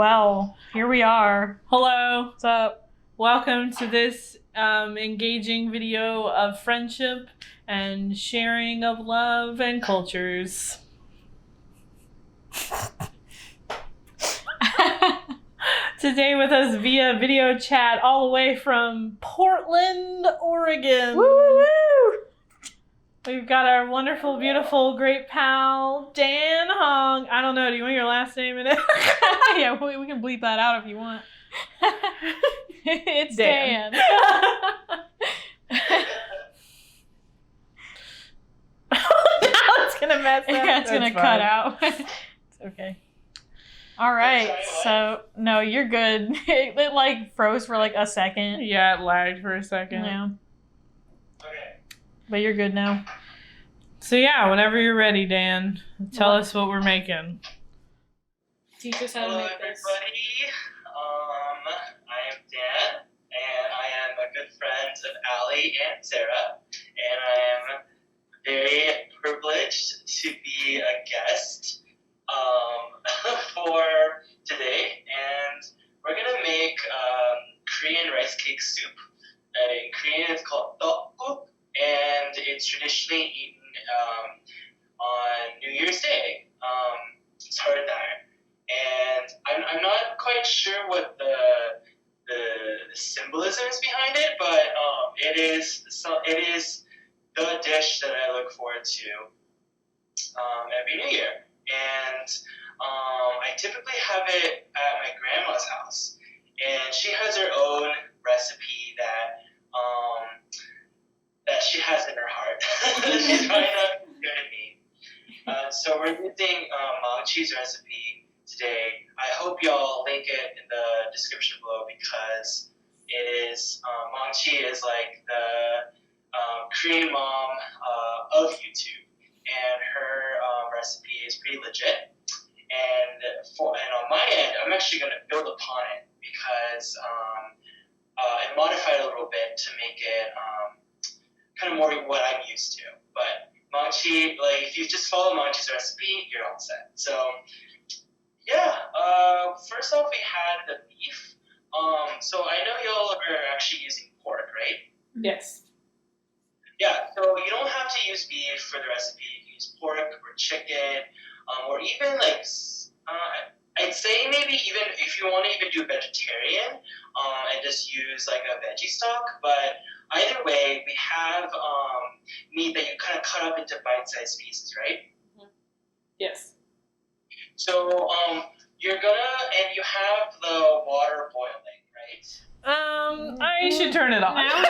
Well, here we are. Hello. What's up? Welcome to this engaging video of friendship and sharing of love and cultures. Today with us via video chat all the way from Portland, Oregon. Woo woo woo! We've got our wonderful, beautiful, great pal, Dan Hong. I don't know, do you want your last name in it? Yeah, we can bleep that out if you want. It's Dan. Now it's gonna mess up. Yeah, it's gonna cut out. It's okay. All right, so no, you're good. It like froze for like a second. Yeah, it lagged for a second. Yeah, Okay. but you're good now. So yeah, whenever you're ready, Dan, tell us what we're making. Teach us how to Hello, make this. everybody. I am Dan, and I am a good friend of Allie and Sarah, and I am very privileged to be a guest for today. And we're gonna make Korean rice cake soup. In Korean, it's called Tteokguk, and it's traditionally eaten on New Year's Day. It's hard there. And I'm not quite sure what the symbolism is behind it, but it is the dish that I look forward to every New Year. And I typically have it at my grandma's house, and she has her own recipe that she has in her heart. She's probably not good at me. So we're using Mangchi's recipe today. I hope y'all link it in the description below, because it is Mangchi is like the Korean mom of YouTube, and her recipe is pretty legit. And on my end, I'm actually going to build upon it, because and modify it a little bit to make it kind of more what I'm used to. But Mangchi, like, if you just follow Mangchi's recipe, you're all set. So yeah, first off, we had the beef. So I know y'all are actually using pork, right? Yes. Yeah, so you don't have to use beef for the recipe. You can use pork or chicken, or even like, I'd say maybe even if you want to even do vegetarian, and just use like a veggie stock. But either way, we have meat that you kind of cut up into bite-sized pieces, right? Yes. So you have the water boiling, right? I should turn it off. Now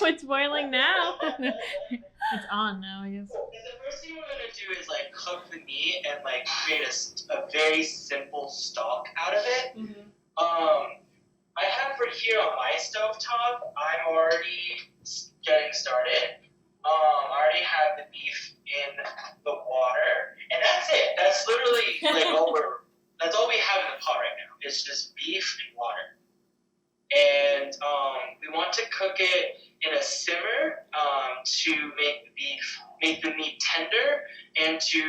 it's boiling now. It's on now, I guess. Cool. And the first thing we're gonna do is like cook the meat and like create a very simple stock out of it. Mm-hmm. I have right here on my stovetop. I'm already getting started. I already have the beef in the water, and that's it. That's literally like that's all we have in the pot right now. It's just beef and water. And we want to cook it in a simmer to make the meat tender, and to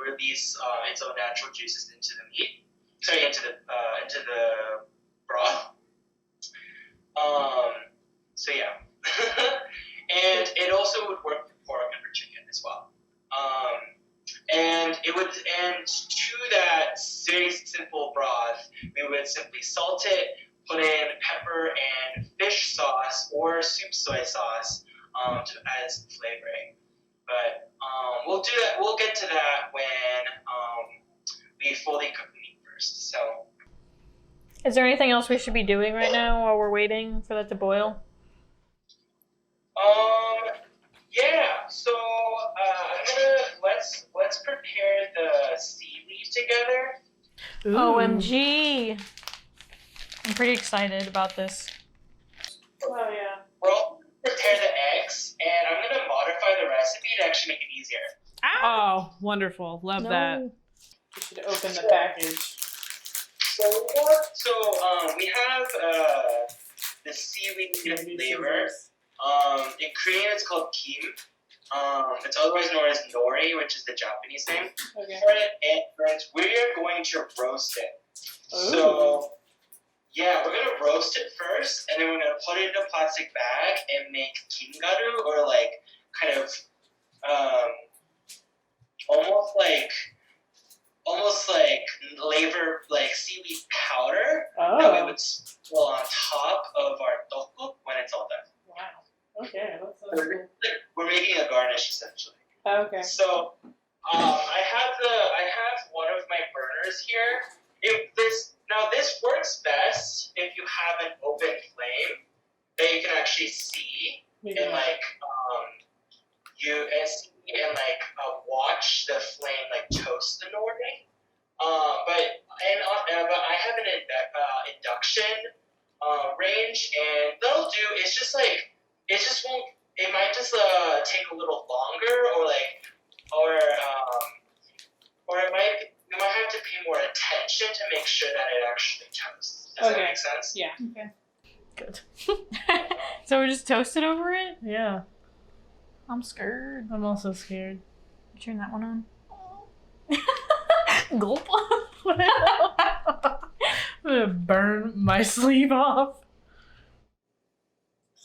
release its own natural juices into the meat. Sorry, into the broth. So yeah, and it also would work for pork and for chicken as well. And to that very simple broth, we would simply salt it, put in pepper and fish sauce or soup soy sauce to add some flavoring. But we'll do that. We'll get to that when we fully cook the meat first. So. Is there anything else we should be doing right now while we're waiting for that to boil? Yeah. So let's prepare the seaweed together. Ooh. OMG! I'm pretty excited about this. Oh yeah. We'll prepare the eggs, and I'm gonna modify the recipe to actually make it easier. Oh, wonderful. Love that. You should open the package. So we have the seaweed flavor. In Korean, it's called kim. It's otherwise known as nori, which is the Japanese name Okay. for it. And we are going to roast it. So, yeah, we're gonna roast it first, and then we're gonna put it in a plastic bag and make kingaru, or like kind of almost like labor, like seaweed powder that we would sprinkle on top of our tteokguk when it's all done. Wow. Okay, that's so We're making a garnish essentially. Okay. So I have one of my burners here. This works best if you have an open flame that you can actually see and watch the flame like toast the nori. But I have an induction range, and they'll do. It might just take a little longer, or you might have to pay more attention to make sure that it actually toasts. Does that make sense? Yeah. Okay. Good. So we just toast it over it? Yeah. I'm scared. I'm also scared. Turn that one on. Gulp. I'm gonna burn my sleeve off.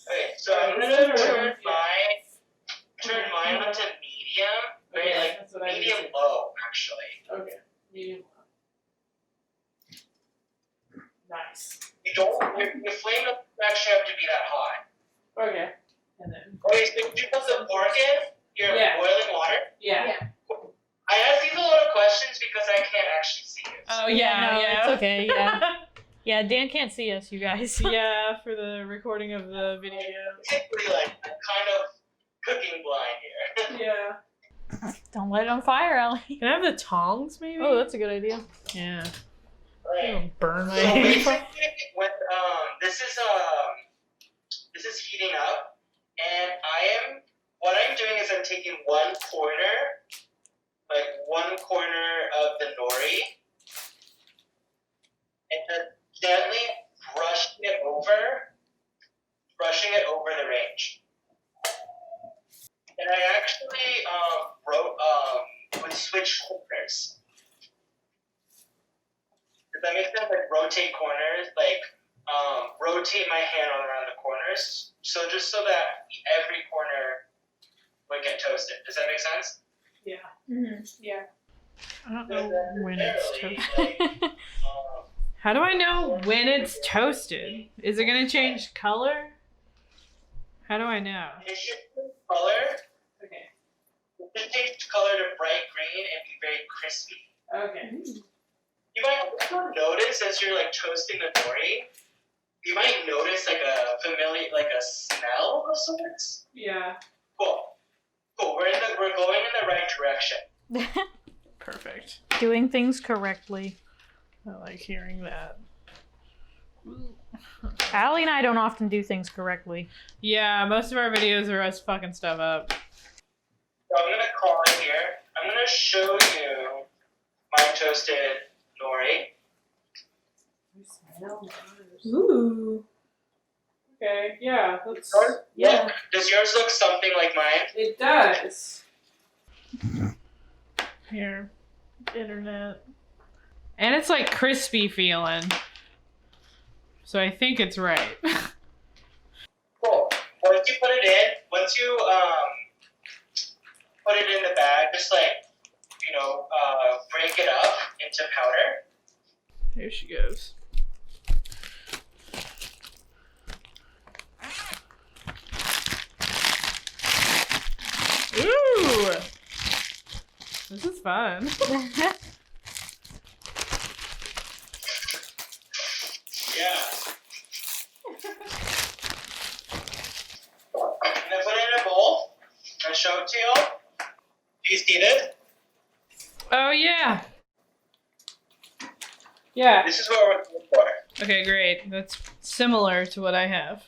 Okay, so I'm gonna turn mine onto medium, medium low actually. Okay, medium low. Nice. Your flame doesn't actually have to be that hot. Okay. And then. Okay, so you put the pork in your boiling water. Yeah. I ask these a lot of questions because I can't actually see you. Oh It's okay. Yeah. Yeah, Dan can't see us, you guys. Yeah, for the recording of the video. Typically, like, I'm kind of cooking blind here. Yeah. Don't let it on fire, Ellie. Can I have the tongs, maybe? Oh, that's a good idea. Yeah. Right. It'll burn my So hand. basically, when this is heating up, and what I'm doing is I'm taking one corner of the nori, and then gently brushing it over the range. And I actually would switch corners. Does that make sense? Like rotate corners, rotate my hand all around the corners, so that every corner would get toasted. Does that make sense? Yeah. Mm-hmm. Yeah. I don't know when it's toasted. How do I know when it's toasted? Is it gonna change color? How do I know? It should change color. Okay. It should change color to bright green and be very crispy. Okay. You might also notice as you're like toasting the nori, you might notice like a smell of sorts. Yeah. Cool. We're going in the right direction. Perfect. Doing things correctly. I like hearing that. Allie and I don't often do things correctly. Yeah, most of our videos are us fucking stuff up. So I'm gonna call it here. I'm gonna show you my toasted nori. Ooh. Okay, yeah. Does yours look something like mine? It does. Here. Internet. And it's like crispy feeling. So I think it's right. Cool. Once you put it in the bag, just break it up into powder. Here she goes. Ooh! This is fun. Yeah. I'm gonna put it in a bowl and show it to you. Do you see it? Oh, yeah. Yeah. This is what we're looking for. Okay, great. That's similar to what I have.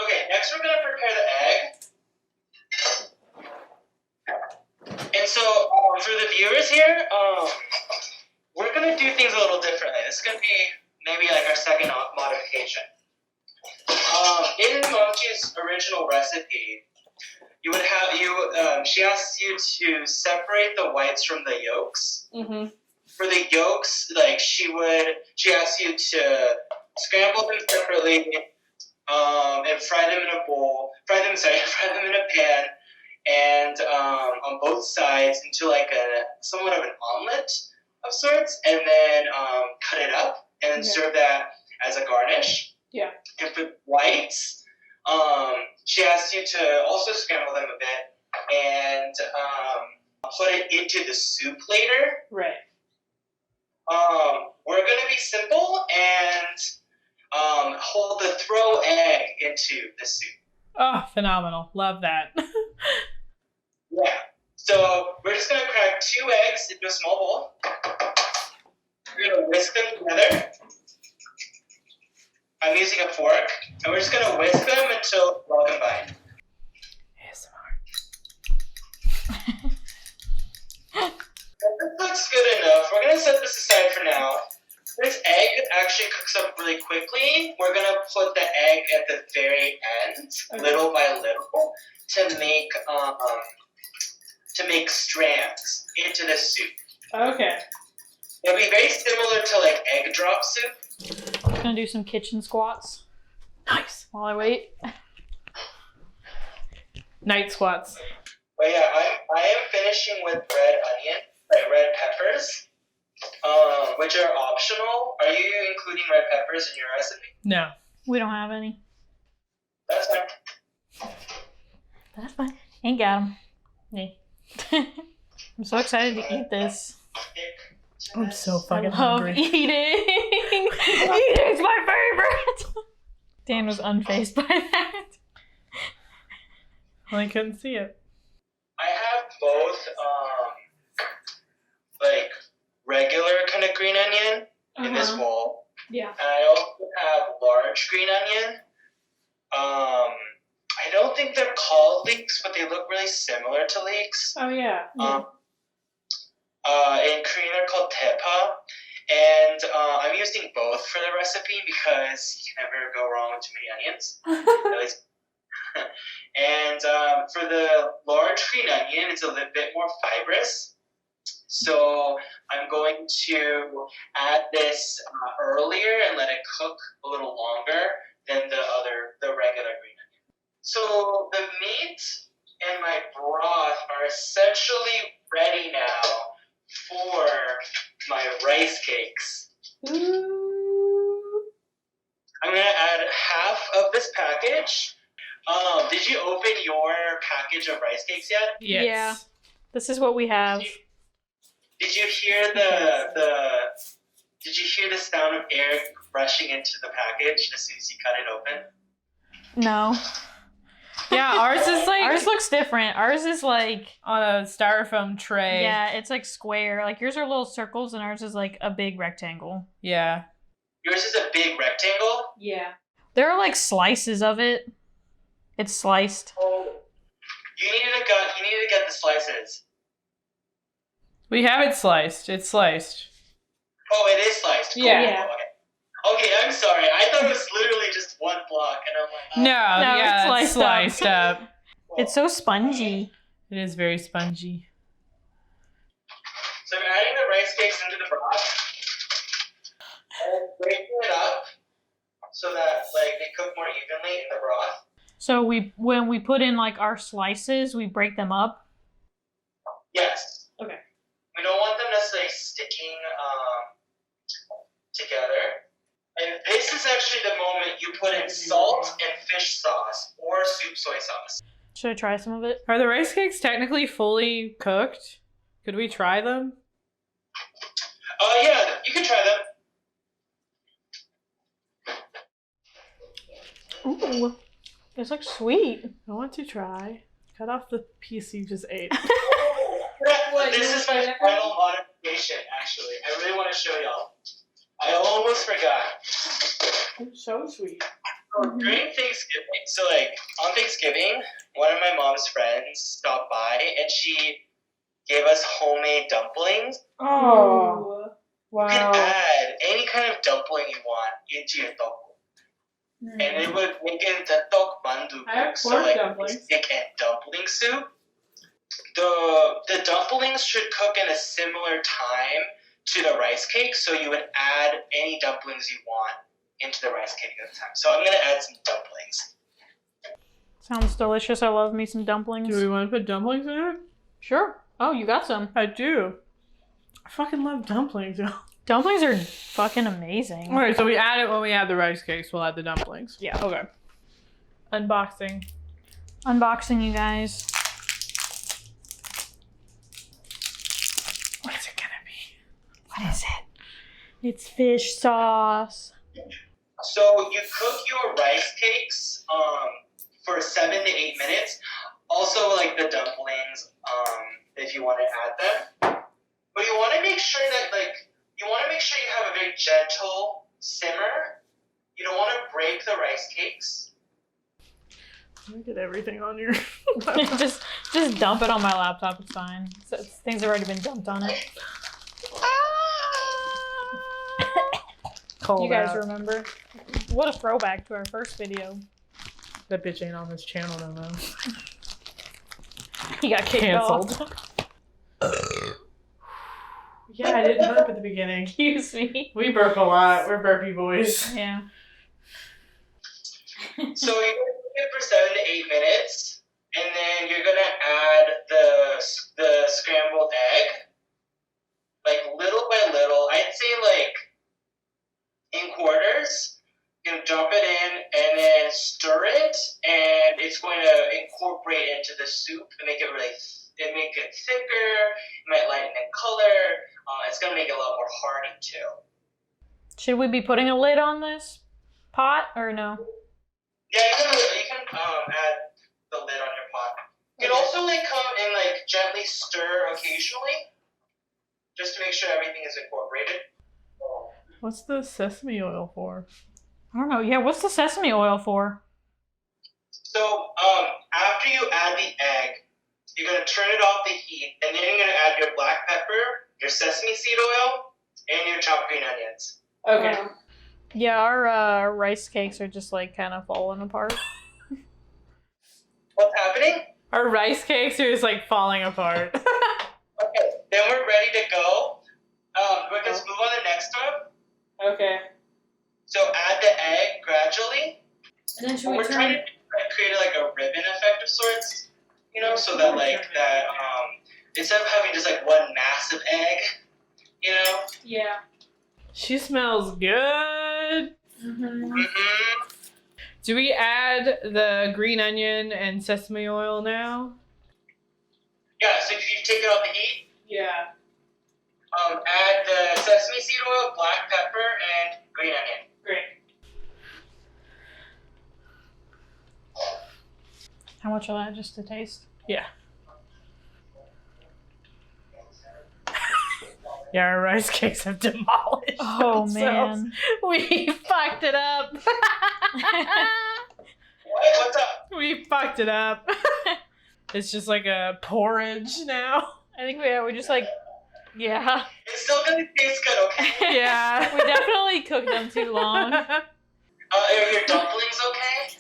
Okay, next we're gonna prepare the egg. And so, for the viewers here, we're gonna do things a little differently. This is gonna be maybe like our second modification. In Mochi's original recipe, she asks you to separate the whites from the yolks. Mm-hmm. for the yolks, like she asks you to scramble them separately, and fry them in a bowl. Fry them in a pan, and on both sides into like somewhat of an omelet of sorts, and then cut it up and then serve that as a garnish. Yeah. And for whites, she asks you to also scramble them a bit and put it into the soup later. Right. We're gonna be simple and throw egg into the soup. Oh, phenomenal. Love that. Yeah. So we're just gonna crack 2 eggs into a small bowl. We're gonna whisk them together. I'm using a fork, and we're just gonna whisk them until it's well combined. This looks good enough. We're gonna set this aside for now. This egg actually cooks up really quickly. We're gonna put the egg at the very end, little by little, to make strands into the soup. Okay. It'll be very similar to like egg drop soup. I'm gonna do some kitchen squats. Nice. While I wait. Night squats. But yeah, I am finishing with red peppers, which are optional. Are you including red peppers in your recipe? No. We don't have any. That's fine. That's fine. Ain't got them. Yeah. I'm so excited to eat this. I'm so I fucking love hungry. eating. Eating's my favorite. Dan was unfazed by that. Well, I couldn't see it. I have both, like regular kind of green onion in this bowl. Yeah. And I also have large green onion. I don't think they're called leeks, but they look really similar to leeks. Oh, yeah. In Korean, they're called tepa. And I'm using both for the recipe because you can never go wrong with too many onions. At least. And for the large green onion, it's a little bit more fibrous. So I'm going to add this earlier and let it cook a little longer than the regular green onion. So the meat and my broth are essentially ready now for my rice cakes. Ooh. I'm going to add half of this package. Did you open your package of rice cakes yet? Yes. Yeah. This is what we have. Did you hear the sound of air rushing into the package as soon as you cut it open? No. Yeah, ours is like Ours looks different. Ours is like on a styrofoam tray. yeah, it's like square. Like yours are little circles and ours is like a big rectangle. Yeah. Yours is a big rectangle? Yeah. There are like slices of it. It's sliced. Oh, you need to get the slices. We have it sliced. It's sliced. Oh, it is sliced. Cool. Yeah. Okay, I'm sorry. I thought it was literally just one block, and I'm like, No, No, yeah, it's it's sliced sliced up. cool. It's so spongy. It is very spongy. So I'm adding the rice cakes into the broth and breaking it up so that like they cook more evenly in the broth. So when we put in like our slices, we break them up. Yes. Okay. We don't want them necessarily sticking together. And this is actually the moment you put in salt and fish sauce or soup soy sauce. Should I try some of it? Are the rice cakes technically fully cooked? Could we try them? Yeah, you can try them. Ooh, this looks sweet. I want to try. Cut off the piece you just ate. This is my final modification, actually. I really want to show y'all. I almost forgot. It's so sweet. During Thanksgiving, so like on Thanksgiving, one of my mom's friends stopped by and she gave us homemade dumplings. Oh. You can Wow. add any kind of dumpling you want into your tteokguk. And it would make it the tteok mandu. I have So pork like dumplings. stick and dumpling soup. The dumplings should cook in a similar time to the rice cake, so you would add any dumplings you want into the rice cake at the time. So I'm gonna add some dumplings. Sounds delicious. I love me some dumplings. Do we want to put dumplings in it? Sure. Oh, you got some. I do. I fucking love dumplings, yo. Dumplings are fucking amazing. Alright, so we add it when we add the rice cakes. We'll add the dumplings. Yeah. Okay. Unboxing. Unboxing, you guys. What's it gonna be? What is it? It's fish sauce. So you cook your rice cakes for 7 to 8 minutes. Also, like the dumplings, if you want to add them. But you want to make sure that you have a very gentle simmer. You don't want to break the rice cakes. Look at everything on your just dump it on my laptop. It's fine. So things have already been dumped on it. Cold You guys out. remember? What a throwback to our first video. That bitch ain't on this channel no more. He got kicked Canceled. off. Yeah, I didn't burp at the beginning. Excuse me. We burp a lot. We're burpy boys. Yeah. So you're going to cook it for 7 to 8 minutes, and then you're going to add the scrambled egg, like little by little. I'd say like in quarters. You can dump it in and then stir it, and it's going to incorporate into the soup and make it make it thicker. It might lighten in color. It's going to make it a lot more hearty too. Should we be putting a lid on this pot or no? Yeah, you can add the lid on your pot. You can also come and gently stir occasionally, just to make sure everything is incorporated. What's the sesame oil for? I don't know. Yeah, what's the sesame oil for? So after you add the egg, you're gonna turn it off the heat, and then you're gonna add your black pepper, your sesame seed oil, and your chopped green onions. Okay. Yeah, our rice cakes are just kind of falling apart. What's happening? Our rice cakes are just falling apart. Okay, then we're ready to go. We're gonna move on to the next one. Okay. So add the egg gradually. And then should We're trying to create a ribbon effect of sorts, so that instead of having just one massive egg, Yeah. She smells good. Mm-hmm. Do we add the green onion and sesame oil now? Yeah. So you take it off the heat. Yeah. Add the sesame seed oil, black pepper, and green onion. Great. How much of that just to taste? Yeah. Yeah, our rice cakes have demolished Oh, themselves. man. We fucked it up. What's up? We fucked it up. It's just like a porridge now. I think we just yeah. It's still gonna taste good, okay? Yeah. We definitely cooked them too long. Are your dumplings okay?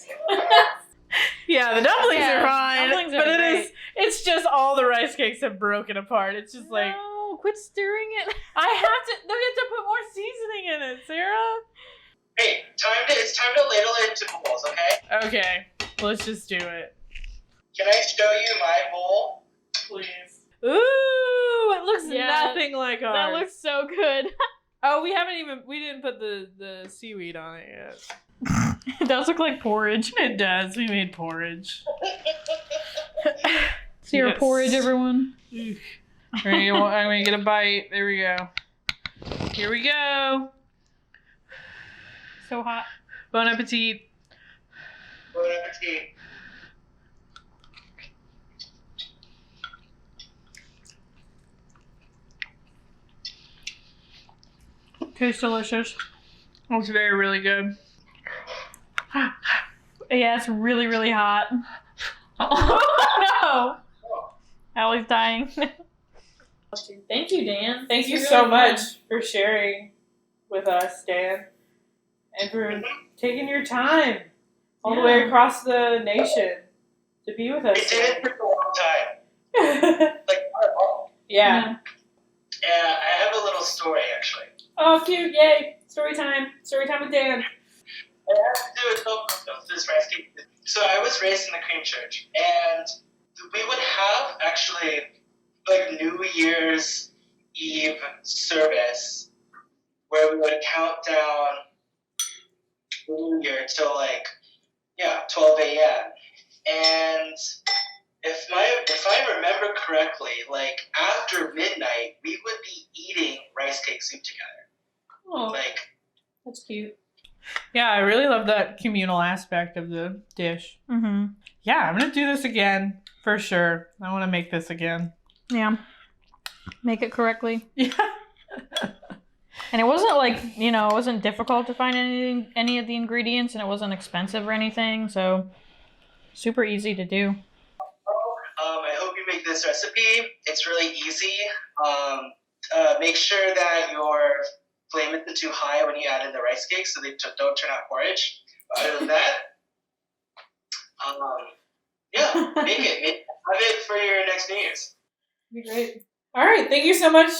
Yeah, the dumplings Yeah, are fine. dumplings are but great. it's just all the rice cakes have broken apart. It's just No, quit stirring it. I have to put more seasoning in it, Sarah. Hey, it's time to ladle it into bowls, okay? Okay, let's just do it. Can I show you my bowl? Please. Ooh, it looks Yeah, nothing like ours. That looks so good. Oh, we didn't put the seaweed on it yet. It does look like porridge. It does. We made porridge. See your Yes. porridge, everyone. I'm gonna get a bite. There we go. Here we go. So hot. Bon appetit. Bon appetit. Tastes delicious. It's really good. Yeah, it's really, really hot. Oh, no. Allie's dying. Thank you, Dan. Thank you You're so really much fun. for sharing with us, Dan, and for taking your time all the way across the nation to be with us. We did it for a long time. Not at all. Yeah. Yeah, I have a little story actually. Oh, cute! Yay! Story time! Story time with Dan. It has to do with Tteokguk, though, this rice cake. So I was raised in the Korean church, and we would have actually like New Year's Eve service where we would count down the New Year till 12 a.m. And if I remember correctly, like after midnight, we would be eating rice cake soup together. Oh, Like, that's cute. Yeah, I really love that communal aspect of the dish. Mm-hmm. Yeah, I'm gonna do this again for sure. I want to make this again. Yeah. Make it correctly. Yeah. And it wasn't like, it wasn't difficult to find any of the ingredients, and it wasn't expensive or anything, so super easy to do. I hope you make this recipe. It's really easy. Make sure that your flame isn't too high when you add in the rice cakes so they don't turn out porridge. But other than that, make it. Have it for your next New Year's. Be great. All right, thank you so much,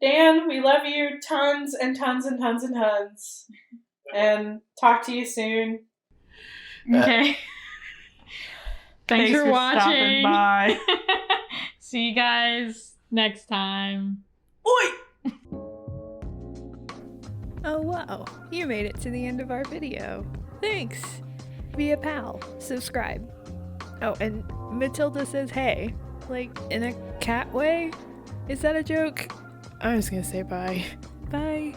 Dan. We love you tons and tons and tons and tons. And talk to you soon. Okay. Thanks for watching. Stopping by. See you guys next time. Oi! Oh wow, you made it to the end of our video. Thanks! Be a pal. Subscribe. Oh, and Matilda says hey. Like, in a cat way? Is that a joke? I'm just gonna say bye. Bye.